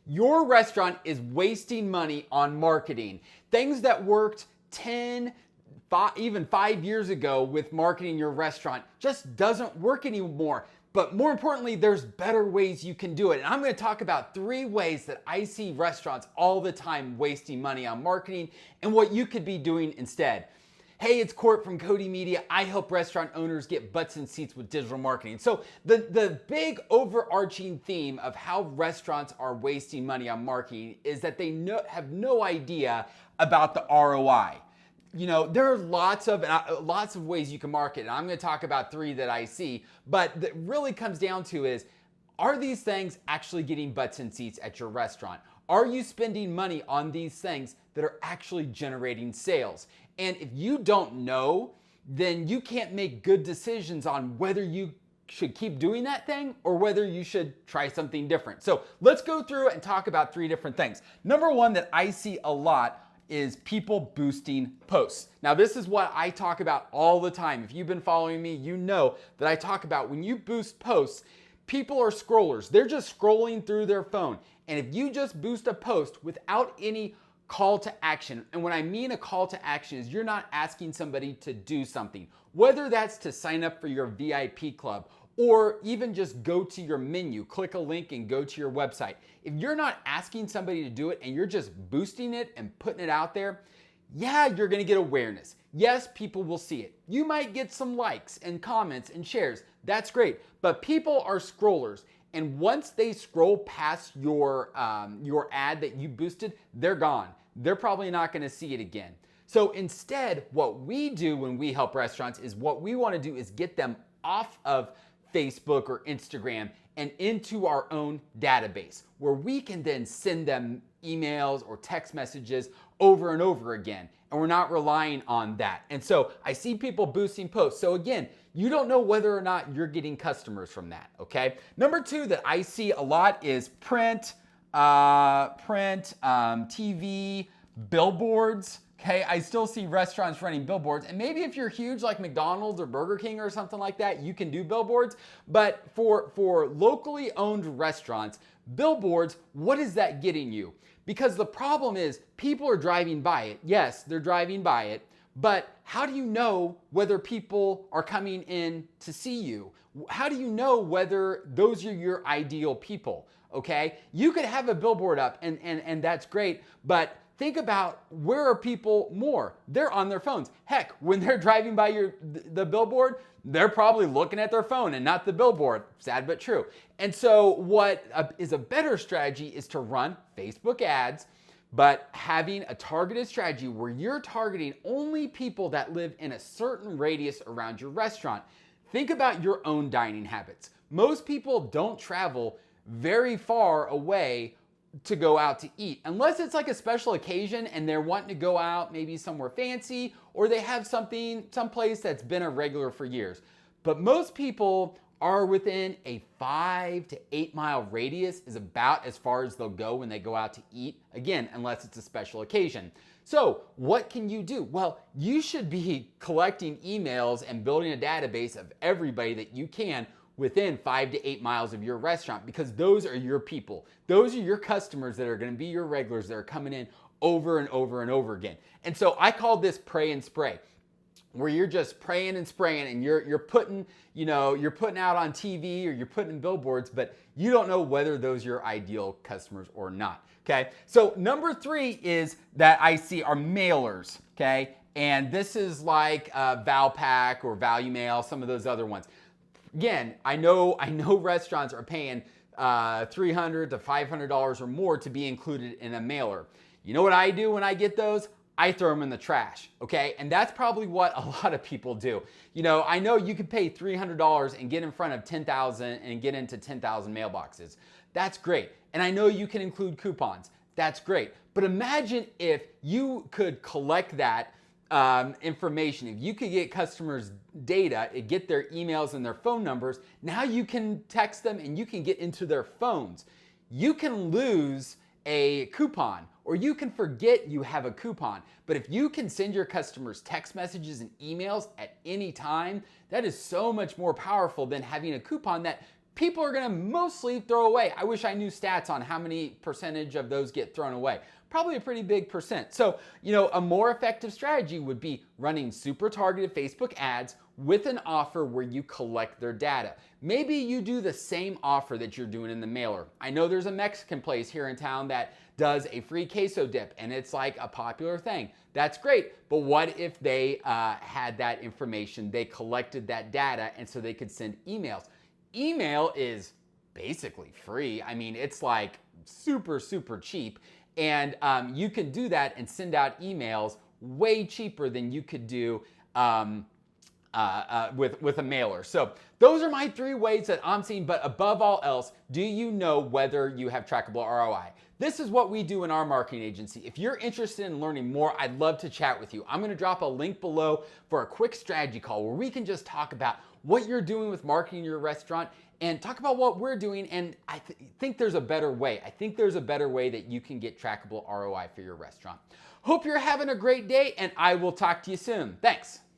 Your restaurant is wasting money on marketing. Things that worked 10, even 5 years ago with marketing your restaurant just doesn't work anymore. But more importantly, there's better ways you can do it. And I'm going to talk about 3 ways that I see restaurants all the time wasting money on marketing and what you could be doing instead. Hey, it's Court from Cody Media. I help restaurant owners get butts in seats with digital marketing. So the big overarching theme of how restaurants are wasting money on marketing is that they have no idea about the ROI. You know, there are lots of ways you can market, and I'm going to talk about 3 that I see, but that really comes down to is, are these things actually getting butts in seats at your restaurant? Are you spending money on these things that are actually generating sales? And if you don't know, then you can't make good decisions on whether you should keep doing that thing or whether you should try something different. So let's go through and talk about 3 different things. Number 1 that I see a lot is people boosting posts. Now, this is what I talk about all the time. If you've been following me, you know that I talk about when you boost posts, people are scrollers. They're just scrolling through their phone. And if you just boost a post without any call to action, and when I mean a call to action is you're not asking somebody to do something, whether that's to sign up for your VIP club or even just go to your menu, click a link and go to your website. If you're not asking somebody to do it and you're just boosting it and putting it out there, yeah, you're gonna get awareness. Yes, people will see it. You might get some likes and comments and shares. That's great. But people are scrollers. And once they scroll past your ad that you boosted, they're gone. They're probably not gonna see it again. So instead, what we do when we help restaurants is what we wanna do is get them off of Facebook or Instagram and into our own database where we can then send them emails or text messages over and over again. And we're not relying on that. And so I see people boosting posts. So again, you don't know whether or not you're getting customers from that, okay? Number 2 that I see a lot is print, TV, billboards. Okay, I still see restaurants running billboards, and maybe if you're huge like McDonald's or Burger King or something like that, you can do billboards. But for locally owned restaurants, billboards, what is that getting you? Because the problem is people are driving by it. Yes, they're driving by it, but how do you know whether people are coming in to see you? How do you know whether those are your ideal people? Okay, you could have a billboard up and that's great, but think about where are people more? They're on their phones. Heck, when they're driving by the billboard, they're probably looking at their phone and not the billboard. Sad but true. And so what is a better strategy is to run Facebook ads, but having a targeted strategy where you're targeting only people that live in a certain radius around your restaurant. Think about your own dining habits. Most people don't travel very far away to go out to eat, unless it's like a special occasion and they're wanting to go out maybe somewhere fancy or they have someplace that's been a regular for years. But most people are within a 5 to 8 mile radius is about as far as they'll go when they go out to eat, again, unless it's a special occasion. So what can you do? Well, you should be collecting emails and building a database of everybody that you can within 5 to 8 miles of your restaurant, because those are your people. Those are your customers that are going to be your regulars that are coming in over and over and over again. And so I call this pray and spray, where you're just praying and spraying and you're putting out on TV or you're putting in billboards, but you don't know whether those are your ideal customers or not. Okay. So number 3 is that I see are mailers. Okay. And this is like Valpak or Value Mail, some of those other ones. Again, I know restaurants are paying $300 to $500 or more to be included in a mailer. You know what I do when I get those? I throw them in the trash, okay? And that's probably what a lot of people do. You know, I know you could pay $300 and get in front of 10,000 and get into 10,000 mailboxes. That's great. And I know you can include coupons. That's great. But imagine if you could collect that information. If you could get customers' data, get their emails and their phone numbers, now you can text them and you can get into their phones. You can lose a coupon or you can forget you have a coupon. But if you can send your customers text messages and emails at any time, that is so much more powerful than having a coupon that people are going to mostly throw away. I wish I knew stats on how many percentage of those get thrown away. Probably a pretty big percent. So, a more effective strategy would be running super targeted Facebook ads with an offer where you collect their data. Maybe you do the same offer that you're doing in the mailer. I know there's a Mexican place here in town that does a free queso dip, and it's like a popular thing. That's great, but what if they had that information, they collected that data, and so they could send emails? Email is basically free. I mean, it's like super, super cheap. And you can do that and send out emails way cheaper than you could do with a mailer. So those are my 3 ways that I'm seeing. But above all else, do you know whether you have trackable ROI? This is what we do in our marketing agency. If you're interested in learning more, I'd love to chat with you. I'm going to drop a link below for a quick strategy call where we can just talk about what you're doing with marketing your restaurant and talk about what we're doing. And I think there's a better way. I think there's a better way that you can get trackable ROI for your restaurant. Hope you're having a great day, and I will talk to you soon. Thanks.